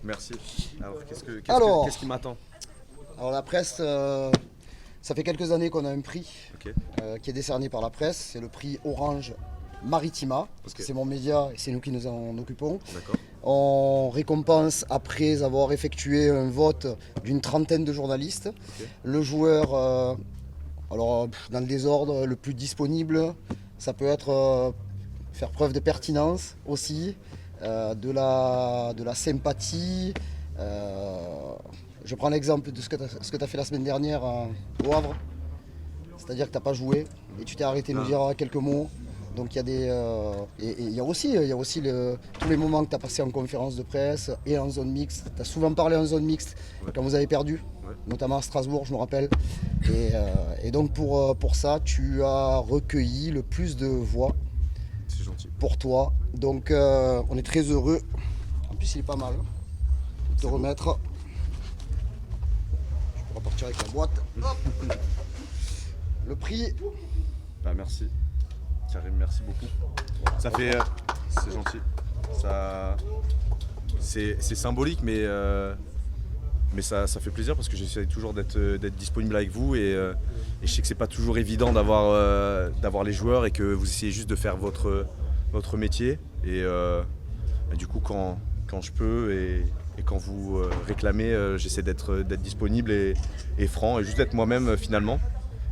Merci. Alors, qu'est-ce qui m'attend? Alors la presse, ça fait quelques années qu'on a un prix Ok. qui est décerné par la presse. C'est le prix Orange Maritima, parce que c'est mon média et c'est nous qui nous en occupons. D'accord. On récompense, après avoir effectué un vote d'une trentaine de journalistes, le joueur, alors dans le désordre, le plus disponible. Ça peut être faire preuve de pertinence aussi, de la sympathie. Je prends l'exemple de ce que tu as fait la semaine dernière au Havre. C'est-à-dire que tu n'as pas joué et tu t'es arrêté de nous dire quelques mots. Donc il y a des. Et il y a aussi tous les moments que tu as passés en conférence de presse et en zone mixte. Tu as souvent parlé en zone mixte quand vous avez perdu, notamment à Strasbourg, je me rappelle. Et donc pour ça, tu as recueilli le plus de voix. C'est gentil. Pour toi. Donc on est très heureux. En plus, il est pas mal. De te remettre. Je peux repartir avec la boîte. Hop. Le prix. Bah merci. Karim, merci beaucoup. Ça fait. C'est gentil. Ça. C'est symbolique, mais ça fait plaisir parce que j'essaie toujours d'être disponible avec vous et je sais que c'est pas toujours évident d'avoir les joueurs et que vous essayez juste de faire votre métier. Et du coup, quand je peux et quand vous réclamez, j'essaie d'être disponible et franc et juste d'être moi-même finalement.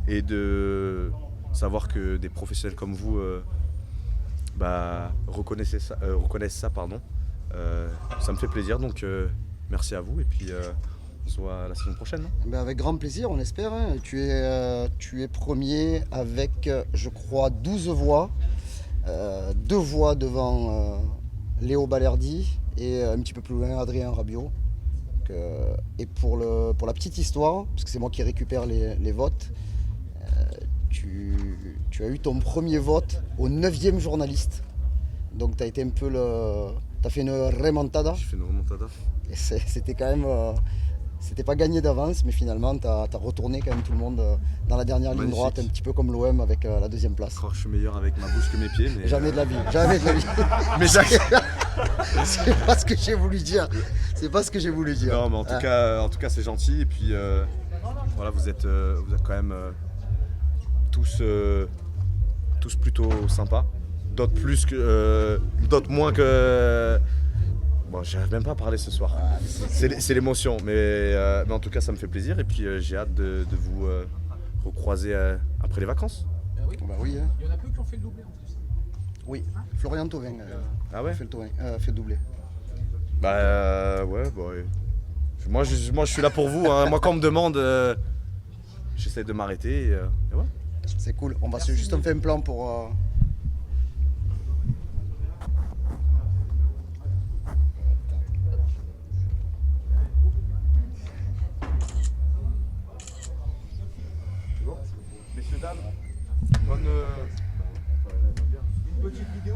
Et de savoir que des professionnels comme vous reconnaissent ça, pardon. Ça me fait plaisir, donc merci à vous et puis on se voit la semaine prochaine. Ben avec grand plaisir, on espère. Hein. Tu es premier avec, je crois, 12 voix. 2 voix devant Léo Balerdi et un petit peu plus loin Adrien Rabiot. Et pour la petite histoire, parce que c'est moi qui récupère les votes, tu as eu ton premier vote au 9e journaliste. Donc tu as été un peu tu as fait une remontada. J'ai fait une remontada. Et c'était quand même. C'était pas gagné d'avance, mais finalement tu as retourné quand même tout le monde dans la dernière ligne droite, un petit peu comme l'OM avec la 2e place. Je crois que je suis meilleur avec ma bouche que mes pieds. Mais jamais de la vie, jamais de la vie. Mais c'est pas ce que j'ai voulu dire. C'est pas ce que j'ai voulu dire. Non, mais en tout cas c'est gentil. Et puis voilà, vous êtes quand même tous plutôt sympas. D'autres plus que. D'autres moins que. Bon, j'arrive même pas à parler ce soir. C'est l'émotion, mais en tout cas ça me fait plaisir et puis j'ai hâte de vous recroiser après les vacances. Oui. Bah oui, hein. Il y en a peu qui ont fait le doublé en plus. Oui, Florian Thauvin fait le doublé. Ouais. Moi je suis là pour vous. Hein. Moi quand on me demande, j'essaie de m'arrêter. Et voilà. C'est cool. On va juste faire un plan pour. Messieurs, dames, bonne. Une petite vidéo.